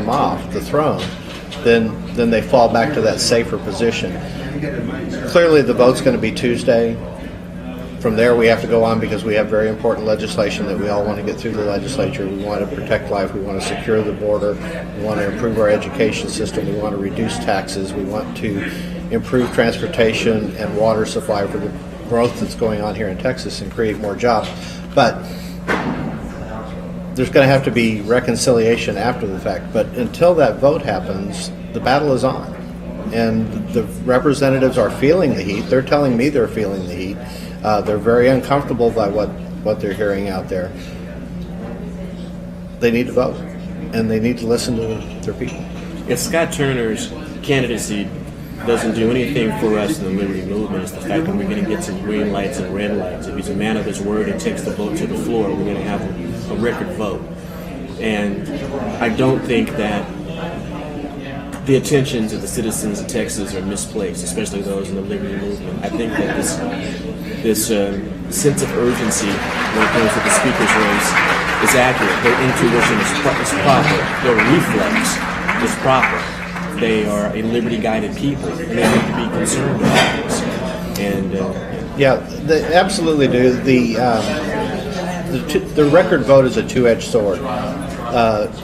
him off the throne, then they fall back to that safer position. Clearly, the vote's going to be Tuesday. From there, we have to go on because we have very important legislation that we all want to get through the legislature. We want to protect life. We want to secure the border. We want to improve our education system. We want to reduce taxes. We want to improve transportation and water supply for the growth that's going on here in Texas and create more jobs. But there's going to have to be reconciliation after the fact. But until that vote happens, the battle is on. And the representatives are feeling the heat. They're telling me they're feeling the heat. They're very uncomfortable by what they're hearing out there. They need to vote, and they need to listen to their people. If Scott Turner's candidacy doesn't do anything for us in the Liberty Movement, it's the fact that we're going to get some green lights and red lights. If he's a man of his word and takes the vote to the floor, we're going to have a record vote. And I don't think that the attentions of the citizens of Texas are misplaced, especially those in the Liberty Movement. I think that this sense of urgency when it comes to the speaker's race is accurate. Their intuition is proper. Their reflex is proper. They are a liberty-guided people, and they need to be concerned about this. And yeah, they absolutely do. The record vote is a two-edged sword.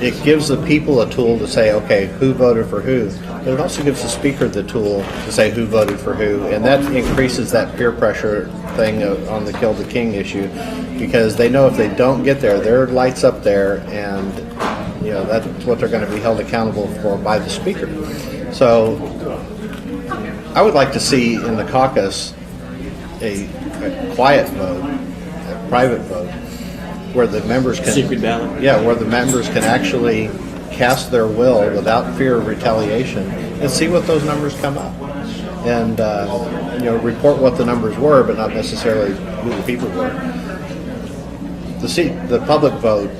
It gives the people a tool to say, okay, who voted for who, but it also gives the speaker the tool to say who voted for who, and that increases that peer pressure thing on the kill the king issue, because they know if they don't get there, their light's up there, and that's what they're going to be held accountable for by the speaker. So I would like to see in the caucus a quiet vote, a private vote, where the members can secret ballot. Yeah, where the members can actually cast their will without fear of retaliation and see what those numbers come up, and report what the numbers were, but not necessarily who the people were. The public vote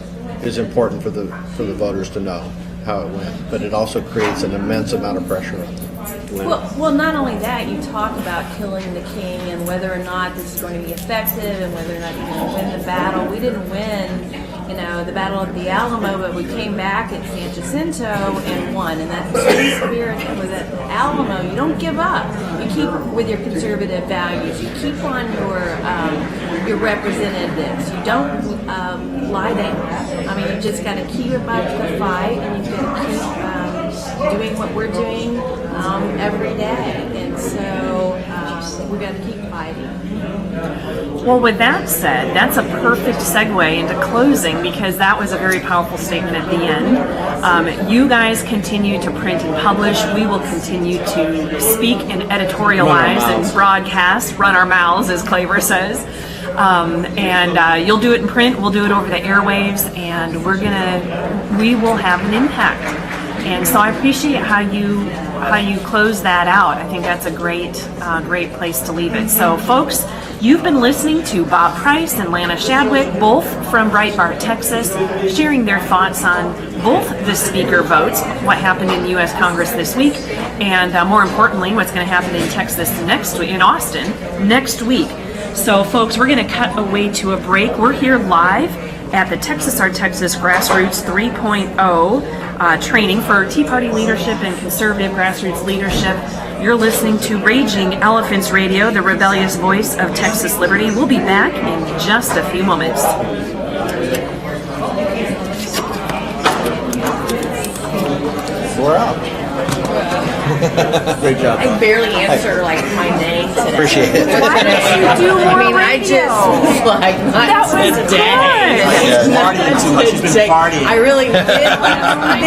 is important for the voters to know how it went, but it also creates an immense amount of pressure on them. Well, not only that, you talk about killing the king and whether or not this is going to be effective and whether or not you're going to win the battle. We didn't win, the battle at the Alamo, but we came back at San Jacinto and won. And that same spirit was at the Alamo. You don't give up. You keep with your conservative values. You keep on your representatives. You don't lie down. I mean, you just got to keep about the fight, and you've got to keep doing what we're doing every day, and so we got to keep fighting. Well, with that said, that's a perfect segue into closing, because that was a very powerful statement at the end. You guys continue to print and publish. We will continue to speak and editorialize and broadcast, run our mouths, as Claver says. And you'll do it in print, we'll do it over the airwaves, and we will have an impact. And so I appreciate how you close that out. I think that's a great place to leave it. So folks, you've been listening to Bob Price and Lana Shadwick, both from Breitbart, Texas, sharing their thoughts on both the speaker votes, what happened in the U.S. Congress this week, and more importantly, what's going to happen in Texas next week, in Austin next week. So folks, we're going to cut away to a break. We're here live at the Texas Our Texas Grassroots 3.0 training for Tea Party leadership and conservative grassroots leadership. You're listening to Raging Elephants Radio, the rebellious voice of Texas liberty. We'll be back in just a few moments. We're out. Great job. I barely answer my name today. Appreciate it. Why did you do more radio? I just That was today. good. She's been partying too much. She's been partying. I really did last night.